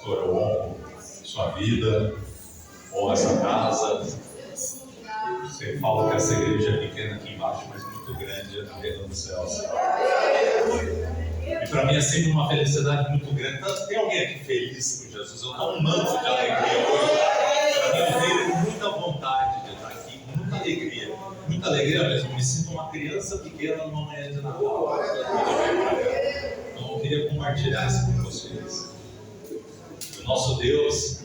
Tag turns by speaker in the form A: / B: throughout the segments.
A: Pastor, eu honro sua vida, honro essa casa. Você fala que essa igreja é pequena aqui embaixo, mas muito grande no reino dos céus. E para mim é sempre uma felicidade muito grande. Tem alguém aqui feliz com Jesus? Eu estou um manto de alegria hoje. Para mim, eu venho com muita vontade de estar aqui, com muita alegria. Muita alegria mesmo. Me sinto uma criança pequena numa manhã de Natal. Então eu queria compartilhar isso com vocês. O nosso Deus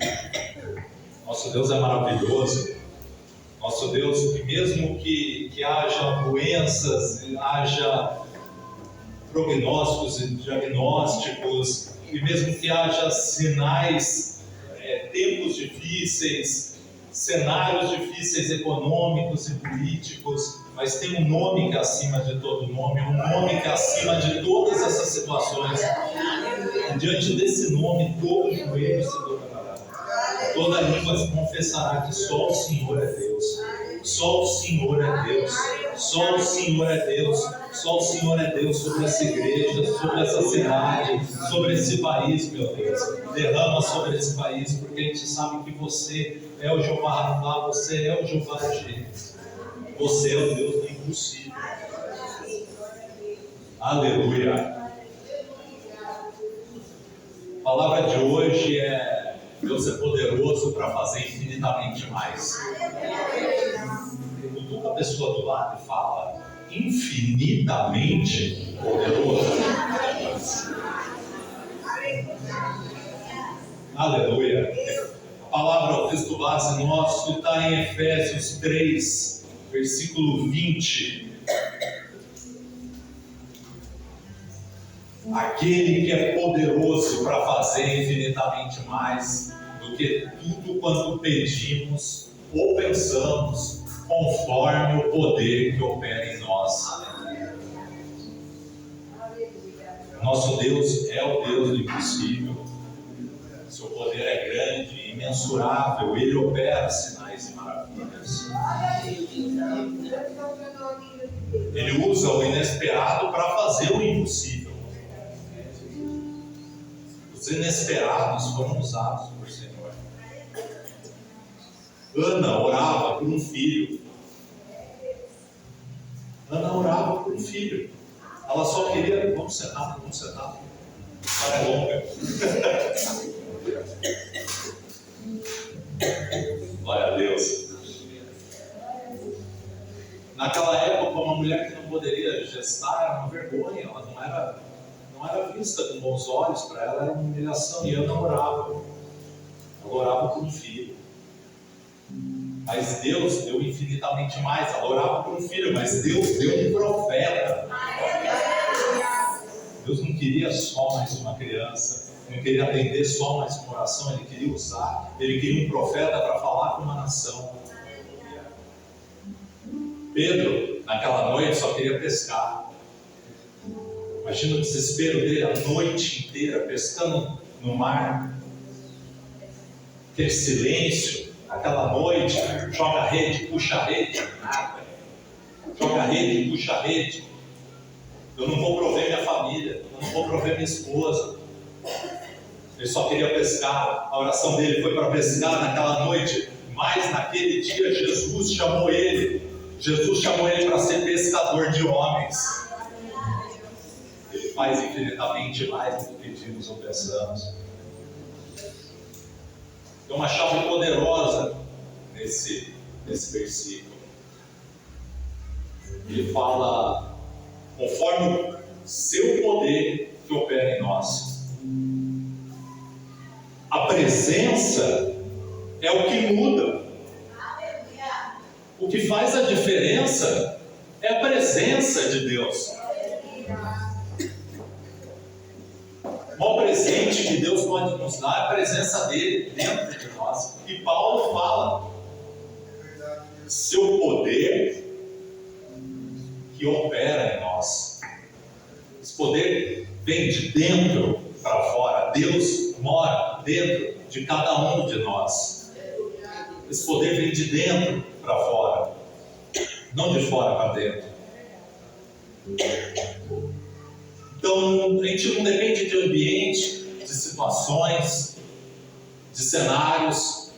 A: é maravilhoso. Nosso Deus, que mesmo que haja doenças, haja prognósticos e diagnósticos, e mesmo que haja sinais, tempos difíceis, cenários difíceis econômicos e políticos, mas tem um nome que é acima de todo nome, um nome que é acima de todas essas situações. E diante desse nome, todo joelho se dobrará, toda língua se confessará que só o Senhor é Deus. Só o Senhor é Deus, só o Senhor é Deus, só o Senhor é Deus sobre essa igreja, sobre essa cidade, sobre esse país, meu Deus. Derrama sobre esse país, porque a gente sabe que você é o Jeová Rafa, você é o Jeová Jireh, você é o Deus do impossível. Aleluia. A palavra de hoje é: Deus é poderoso para fazer infinitamente mais. Cutuca a pessoa do lado e fala: infinitamente poderoso. Aleluia. A palavra, o texto base nosso está em Efésios 3, versículo 20. Aquele que é poderoso para fazer infinitamente mais do que tudo quanto pedimos ou pensamos, conforme o poder que opera em nós. Nosso Deus é o Deus do impossível. Seu poder é grande, imensurável. Ele opera sinais e maravilhas. Ele usa o inesperado para fazer o impossível. Os inesperados foram usados por Senhor. Ana orava por um filho. Ana orava por um filho. Ela só queria... Vamos sentar. Para é longa. Glória a Deus. Naquela época, uma mulher que não poderia gestar era uma vergonha. Ela não era vista com bons olhos. Para ela era uma humilhação. E Ana orava. Ela orava por um filho. Mas Deus deu infinitamente mais. Ela orava por um filho, mas Deus deu um profeta. Deus não queria só mais uma criança, não queria atender só mais uma oração, Ele queria usar, Ele queria um profeta para falar com uma nação. Pedro, naquela noite, só queria pescar. Imagina o desespero dele a noite inteira, pescando no mar. Aquele silêncio. Aquela noite, joga a rede, puxa a rede, nada. Joga a rede, puxa a rede. Eu não vou prover minha família, eu não vou prover minha esposa. Ele só queria pescar. A oração dele foi para pescar naquela noite. Mas naquele dia Jesus chamou ele. Jesus chamou ele para ser pescador de homens. Ele faz infinitamente mais do que pedimos ou pensamos. Tem uma chave poderosa nesse versículo. Ele fala: conforme o seu poder que opera em nós. A presença é o que muda. O que faz a diferença é a presença de Deus. O maior presente que Deus pode nos dar é a presença dele dentro de nós. E Paulo fala: seu poder que opera em nós. Esse poder vem de dentro para fora. Deus mora dentro de cada um de nós. Esse poder vem de dentro para fora, não de fora para dentro. Então, a gente não depende de ambiente, de situações, de cenários,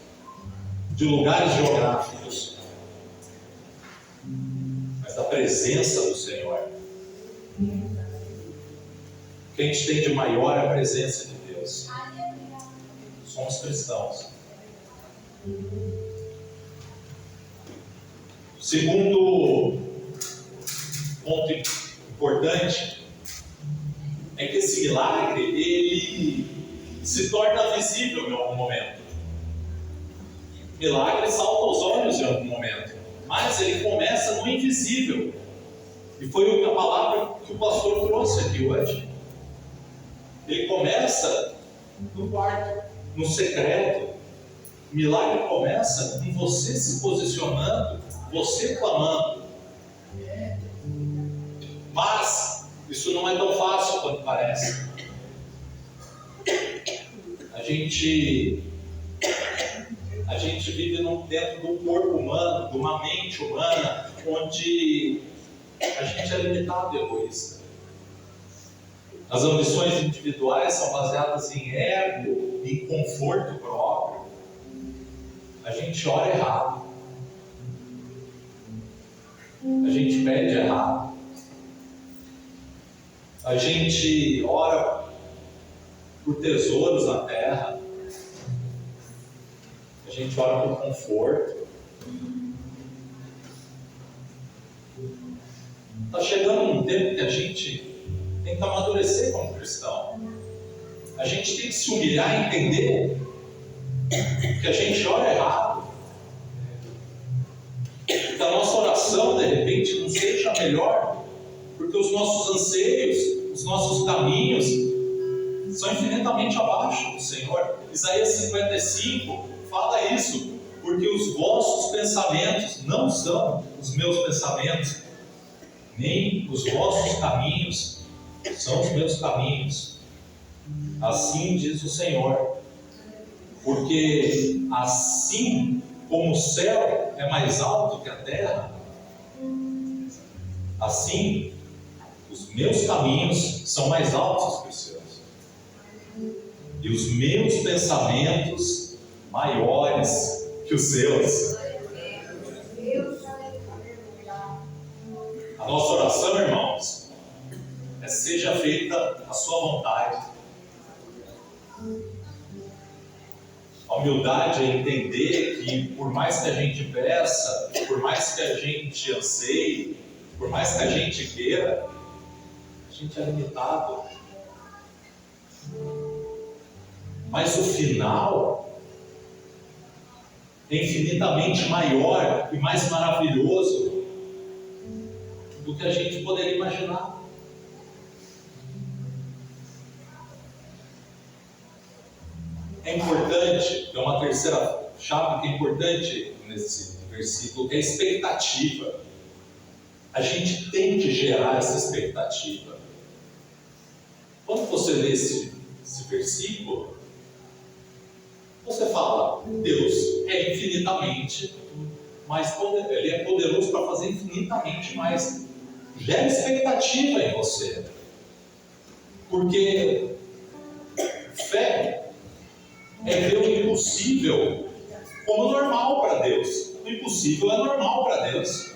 A: de lugares geográficos, mas da presença do Senhor. O que a gente tem de maior é a presença de Deus. Somos cristãos. Segundo ponto importante é que esse milagre, ele se torna visível em algum momento. O milagre salta aos olhos em algum momento, mas ele começa no invisível. E foi a palavra que o pastor trouxe aqui hoje. Ele começa no quarto, no secreto. O milagre começa com você se posicionando, você clamando. Mas isso não é tão fácil quanto parece. A gente vive dentro de um corpo humano, de uma mente humana, onde a gente é limitado e egoísta. As ambições individuais são baseadas em ego, em conforto próprio. A gente ora errado. A gente pede errado. A gente ora por tesouros na terra. A gente ora por conforto. Está chegando um tempo que a gente tem que amadurecer como cristão. A gente tem que se humilhar e entender que a gente ora errado. Que a nossa oração, de repente, não seja melhor, porque os nossos anseios, os nossos caminhos são infinitamente abaixo do Senhor. Isaías 55 fala isso, porque os vossos pensamentos não são os meus pensamentos, nem os vossos caminhos são os meus caminhos. Assim diz o Senhor, porque assim como o céu é mais alto que a terra, assim os meus caminhos são mais altos que os seus, e os meus pensamentos maiores que os seus. A nossa oração, irmãos, é: seja feita a sua vontade. A humildade é entender que, por mais que a gente peça, por mais que a gente anseie, por mais que a gente queira, a gente é limitado. Mas o final é infinitamente maior e mais maravilhoso do que a gente poderia imaginar. É importante, é uma terceira chave que é importante nesse versículo, que é a expectativa. A gente tem que gerar essa expectativa. Quando você lê esse versículo, você fala: Deus é infinitamente mais poderoso, Ele é poderoso para fazer infinitamente mais. Gera expectativa em você, porque fé é ver o impossível como normal para Deus. O impossível é normal para Deus.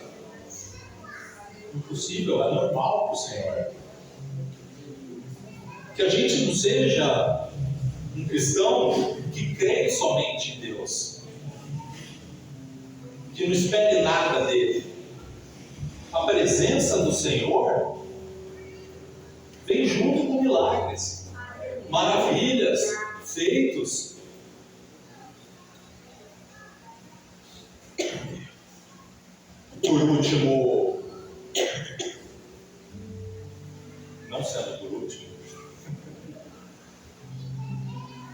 A: O impossível é normal para o Senhor. Que a gente não seja um cristão que crê somente em Deus, que não espere nada dele. A presença do Senhor vem junto com milagres, maravilhas, feitos. Por último, não sendo por último,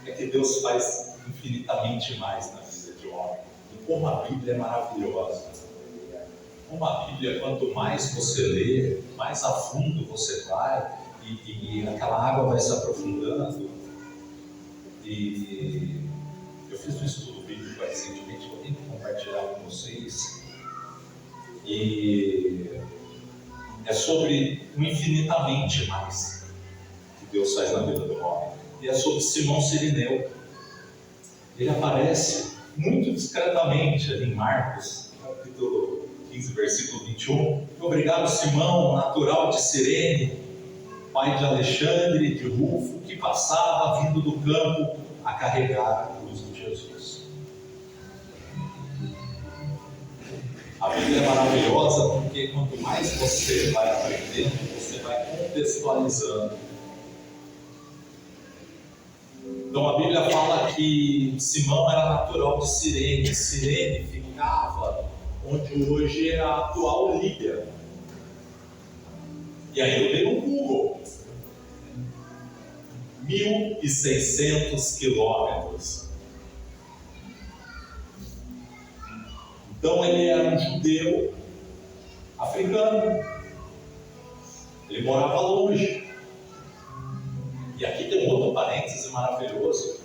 A: é que Deus faz infinitamente mais na vida de um homem. E como a Bíblia é maravilhosa. Como a Bíblia, quanto mais você lê, mais a fundo você vai, e aquela água vai se aprofundando. E eu fiz um estudo bíblico recentemente, eu tenho que compartilhar com vocês. E é sobre o infinitamente mais que Deus faz na vida do homem. E é sobre Simão Cirineu. Ele aparece muito discretamente ali em Marcos, capítulo 15, versículo 21. Obrigado, Simão, natural de Cirene, pai de Alexandre e de Rufo, que passava vindo do campo a carregar a cruz de Jesus. A Bíblia é maravilhosa porque quanto mais você vai aprendendo, você vai contextualizando. Então a Bíblia fala que Simão era natural de Cirene. Cirene ficava onde hoje é a atual Líbia. E aí eu dei um Google. 1.600 quilômetros. Então ele era um judeu africano. Ele morava longe. E aqui tem um outro parêntese maravilhoso.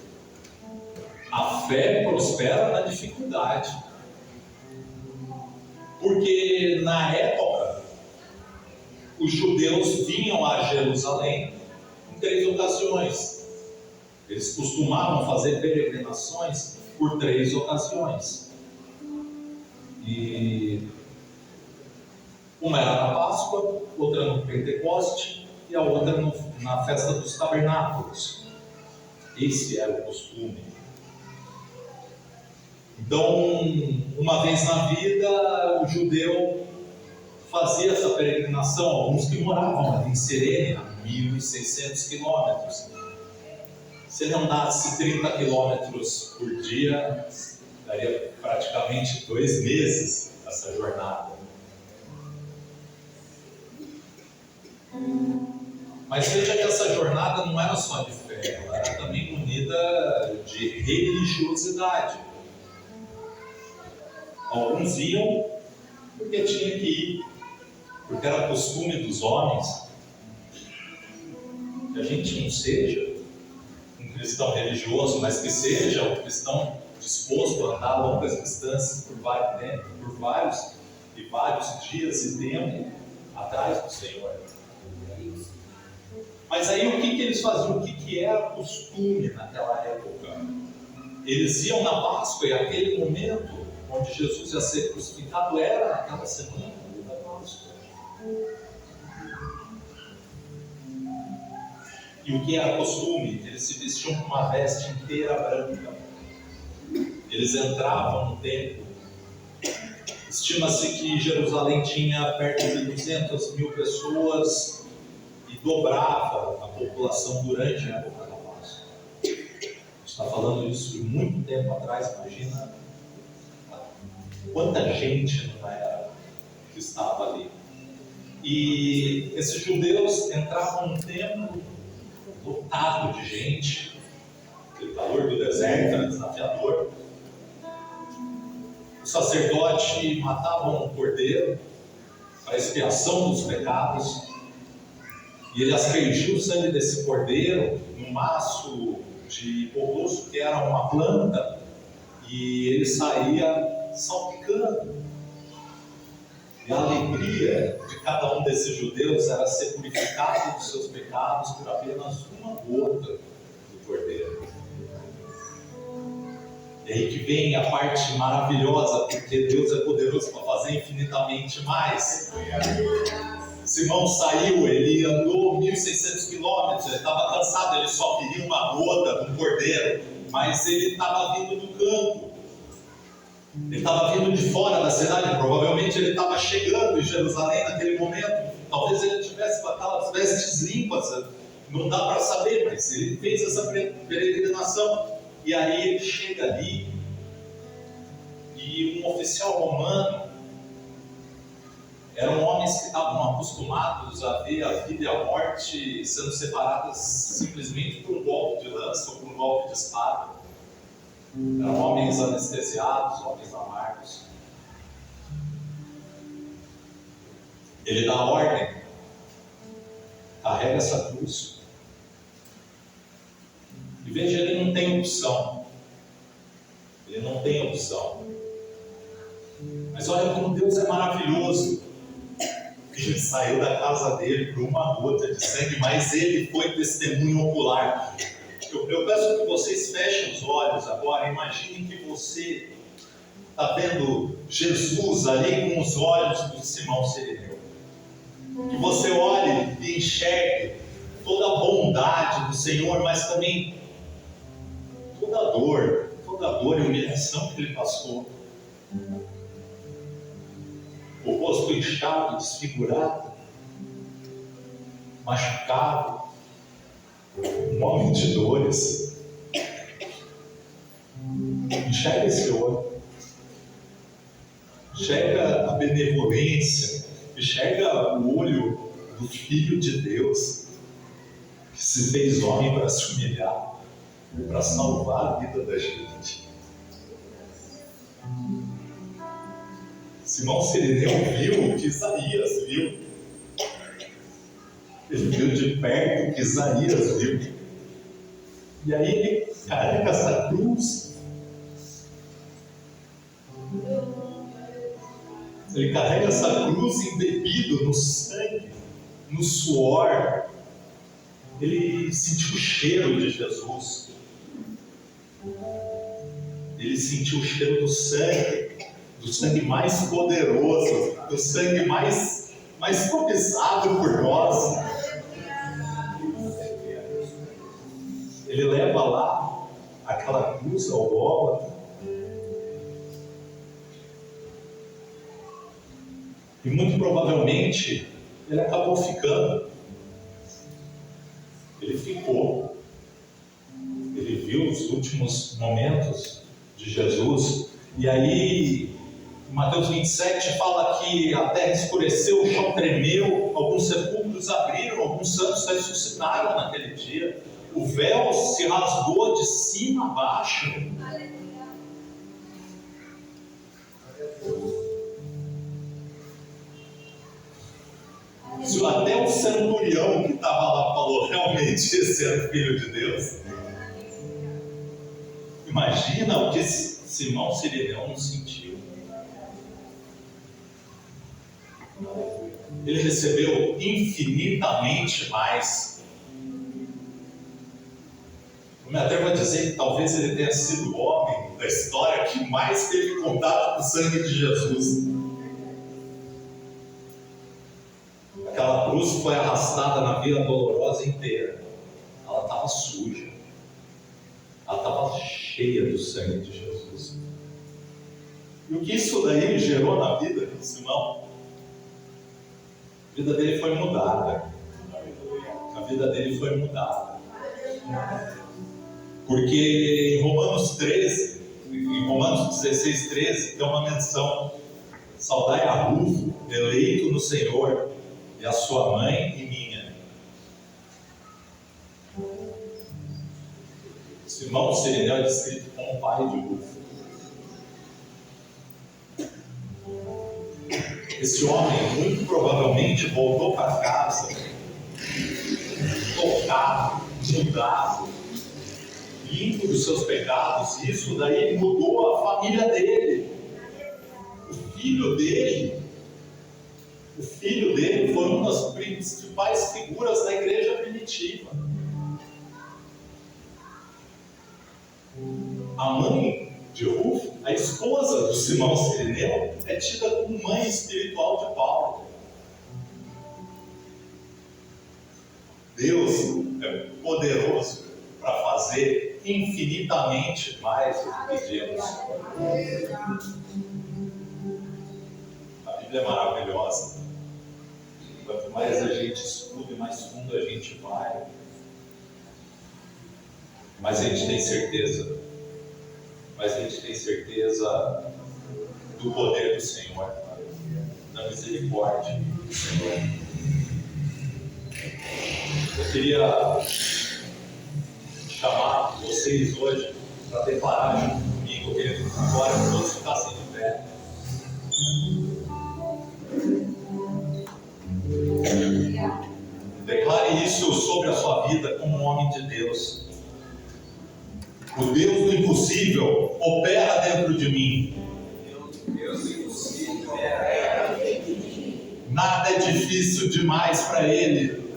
A: A fé prospera na dificuldade. Porque na época, os judeus vinham a Jerusalém em 3 ocasiões. Eles costumavam fazer peregrinações por 3 ocasiões. E uma era na Páscoa, outra no Pentecoste e a outra na festa dos tabernáculos. Esse era o costume. Então, uma vez na vida, o judeu fazia essa peregrinação. Alguns que moravam ali em Cirene, a 1.600 quilômetros. Se ele andasse 30 quilômetros por dia, daria praticamente 2 meses essa jornada. Mas veja que essa jornada não era só de fé, ela era também munida de religiosidade. Alguns iam porque tinha que ir, porque era costume dos homens. Que a gente não seja um cristão religioso, mas que seja um cristão disposto a andar longas distâncias por vários dias e tempo atrás do Senhor. Mas aí o que eles faziam? O que era costume naquela época? Eles iam na Páscoa, e aquele momento onde Jesus ia ser crucificado era naquela semana da Páscoa. E o que era costume? Eles se vestiam com uma veste inteira branca. Eles entravam no templo. Estima-se que Jerusalém tinha perto de 200 mil pessoas e dobrava a população durante a época da Páscoa. A gente está falando isso de muito tempo atrás, imagina quanta gente não era que estava ali. E esses judeus entravam no templo lotado de gente, aquele calor do deserto era desafiador. O sacerdote matava um cordeiro para expiação dos pecados, e ele aspergia o sangue desse cordeiro num maço de hipoglosso, que era uma planta, e ele saía salpicando. E a alegria de cada um desses judeus era ser purificado dos seus pecados por apenas uma gota do cordeiro. E aí que vem a parte maravilhosa, porque Deus é poderoso para fazer infinitamente mais. Simão saiu, ele andou 1.600 quilômetros, ele estava cansado, ele só queria uma gota de um cordeiro, mas ele estava vindo do campo. Ele estava vindo de fora da cidade, provavelmente ele estava chegando em Jerusalém naquele momento. Talvez ele tivesse com aquelas vestes limpas, não dá para saber, mas ele fez essa peregrinação. E aí ele chega ali, e um oficial romano, eram homens que estavam acostumados a ver a vida e a morte sendo separadas simplesmente por um golpe de lança ou por um golpe de espada. Eram homens anestesiados, homens amargos. Ele dá a ordem: carrega essa cruz. E veja, ele não tem opção. Ele não tem opção. Mas olha como Deus é maravilhoso. Ele saiu da casa dele por uma gota de sangue, mas ele foi testemunho ocular. Eu peço que vocês fechem os olhos agora. Imaginem que você está vendo Jesus ali com os olhos do Simão Sirineu. Que você olhe e enxergue toda a bondade do Senhor, mas também toda a dor e humilhação que ele passou. O rosto inchado, desfigurado, machucado, um homem de dores. Enxerga esse olho, enxerga a benevolência, enxerga o olho do Filho de Deus, que se fez homem para se humilhar, para salvar a vida da gente. Simão Sirineu viu o que Isaías viu. Ele viu de perto o que Isaías viu. E aí ele carrega essa cruz. Ele carrega essa cruz embebido no sangue, no suor. Ele sentiu o cheiro de Jesus. Ele sentiu o cheiro do sangue mais poderoso, do sangue mais cobiçado por nós. Ele leva lá aquela cruz ao Gólgota. E muito provavelmente ele acabou ficando. Ele ficou. Ele viu os últimos momentos de Jesus. E aí, em Mateus 27 fala que a terra escureceu, o chão tremeu, alguns sepulcros abriram, alguns santos ressuscitaram naquele dia. O véu se rasgou de cima a baixo. Se até o centurião que estava lá falou, realmente esse era o Filho de Deus. Imagina o que Simão Sirineu não sentiu. Ele recebeu infinitamente mais. Eu me atrevo a dizer que talvez ele tenha sido o homem da história que mais teve contato com o sangue de Jesus. Aquela cruz foi arrastada na Via Dolorosa inteira. Ela estava suja. Ela estava cheia do sangue de Jesus. E o que isso daí gerou na vida de Simão? A vida dele foi mudada. A vida dele foi mudada. Porque em Romanos 13, em Romanos 16, 13, tem uma menção: saudai a Rufo, eleito no Senhor, e a sua mãe e minha. Simão Sirineu é descrito como pai de Rufo. Esse homem muito provavelmente voltou para casa tocado, mudado, limpo dos seus pecados. E isso daí mudou a família dele. O filho dele foi uma das principais figuras da igreja primitiva. A mãe de Rufo, a esposa do Simão Sirineu, é tida como mãe espiritual de Paulo. Deus é poderoso para fazer infinitamente mais do que pedimos. A Bíblia é maravilhosa. Quanto mais a gente estuda, mais fundo a gente vai, mais a gente tem certeza. Mas a gente tem certeza do poder do Senhor, da misericórdia do Senhor. Eu queria chamar vocês hoje para declarar junto comigo. Eu queria que agora todos ficassem de pé. Declare isso sobre a sua vida como um homem de Deus. O Deus do impossível opera dentro de mim. Nada é difícil demais para Ele.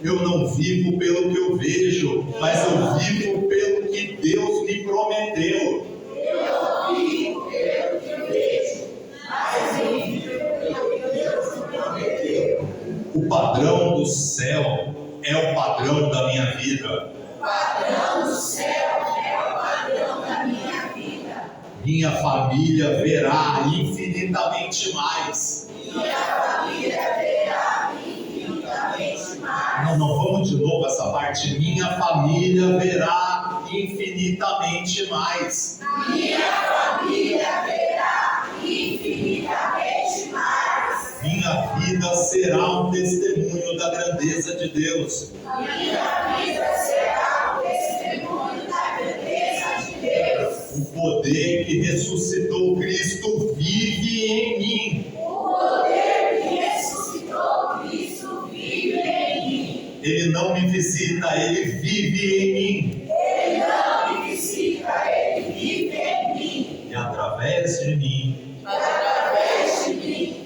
A: Eu não vivo pelo que eu vejo, mas eu vivo pelo que Deus me prometeu.
B: Eu vivo pelo que eu vejo, mas eu vivo pelo que Deus me prometeu.
A: O padrão do céu é o padrão da minha vida.
B: O padrão do céu é o padrão da minha vida.
A: Minha família verá infinitamente mais.
B: Minha família verá infinitamente mais.
A: Não, vamos de novo essa parte. Minha família verá infinitamente mais.
B: Minha família verá infinitamente mais.
A: Minha vida será um testemunho da grandeza de Deus.
B: Minha vida será um testemunho da grandeza de Deus.
A: O poder que ressuscitou Cristo vive em mim.
B: O poder que ressuscitou Cristo vive em mim.
A: Ele não me visita, ele vive em mim.
B: Ele não me visita, ele vive em mim.
A: E através de mim,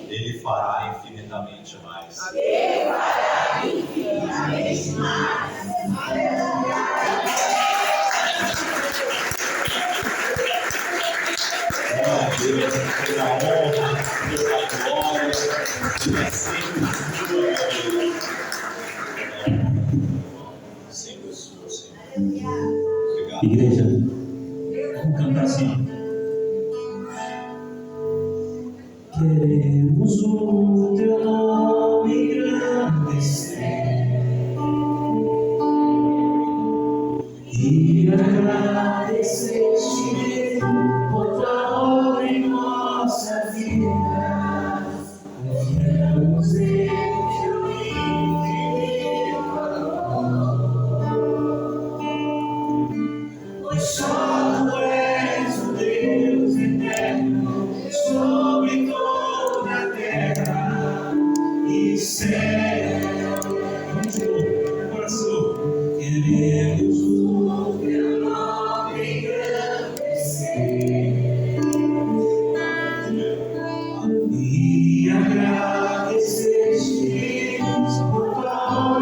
A: ele fará infinitamente mais.
B: Ele fará infinitamente mais.
A: Glória a Deus, toda a honra, toda a glória, é sempre sua, meu Deus. Sempre sua, Senhor. Obrigado.
C: Igreja, vamos cantar assim. Queremos o teu nome engrandecer e agradecer-te por tua obra em nossa vida. Confiamos em teu infinito amor, pois só tu és o Deus eterno sobre toda a terra e céu. Vamos de novo, coração. Queremos o teu nome engrandecer e agradecer-te por tua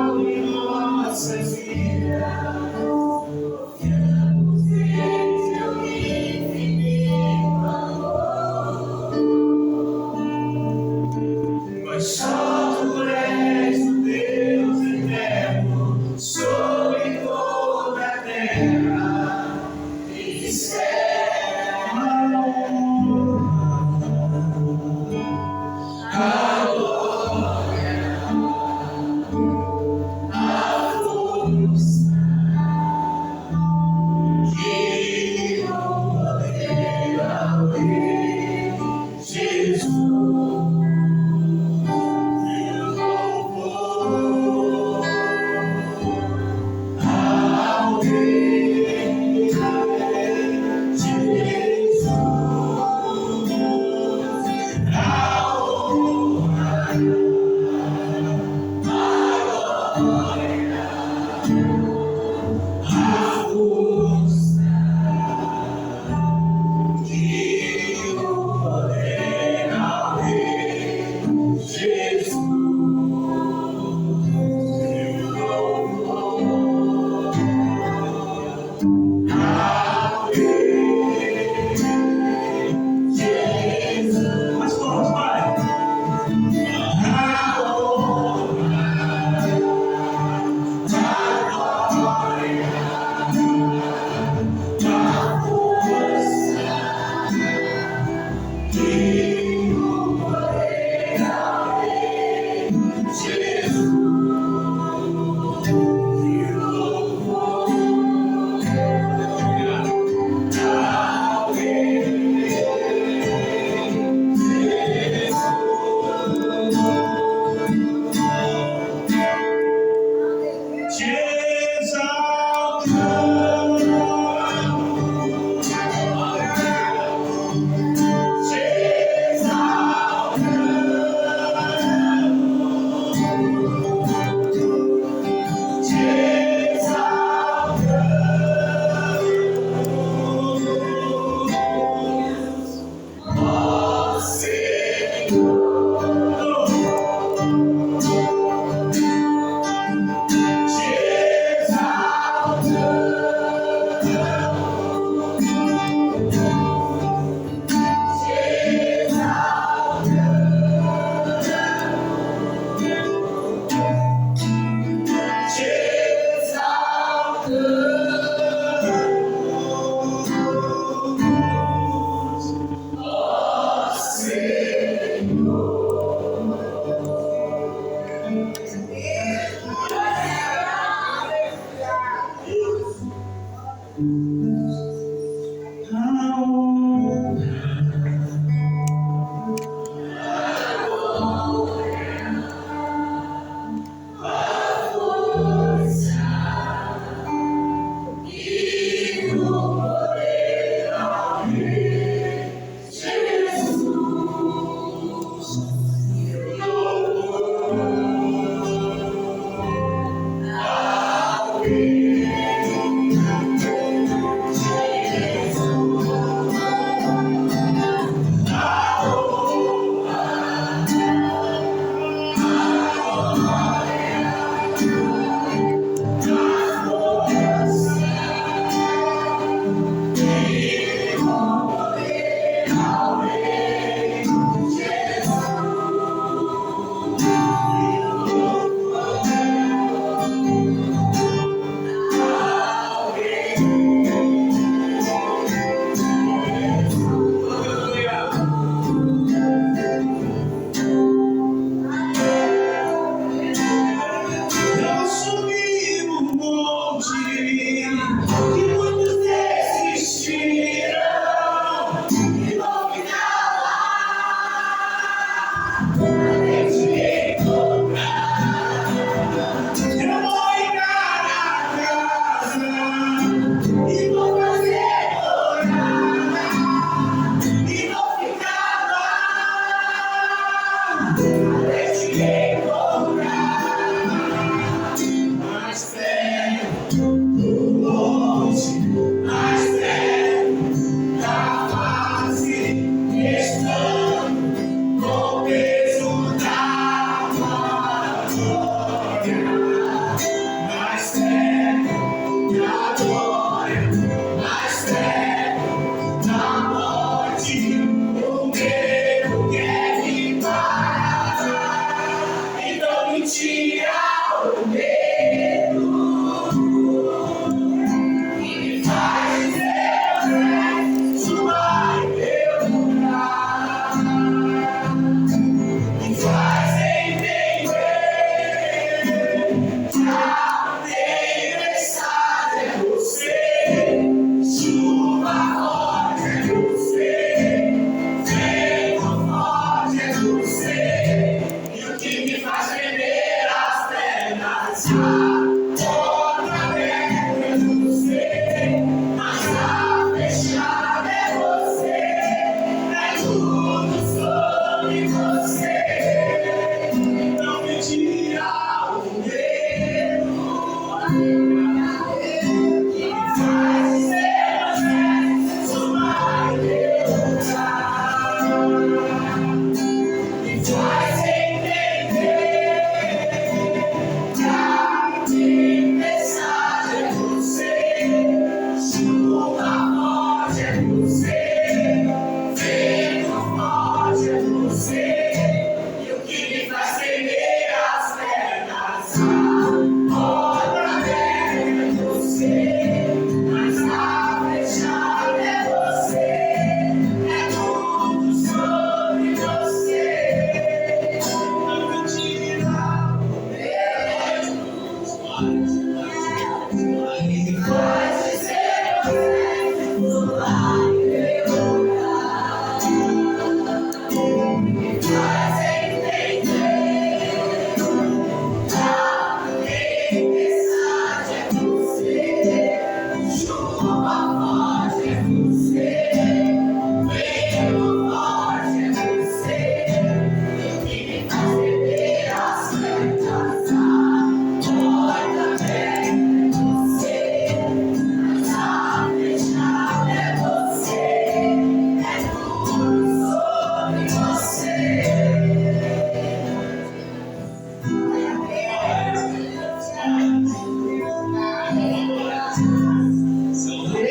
C: obra em nossas vidas. Confiamos em teu infinito amor, pois só tu és o Deus eterno sobre toda a terra e céu. A glória, a força e o poder ao Rei Jesus.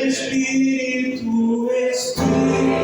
C: Espírito, Espírito,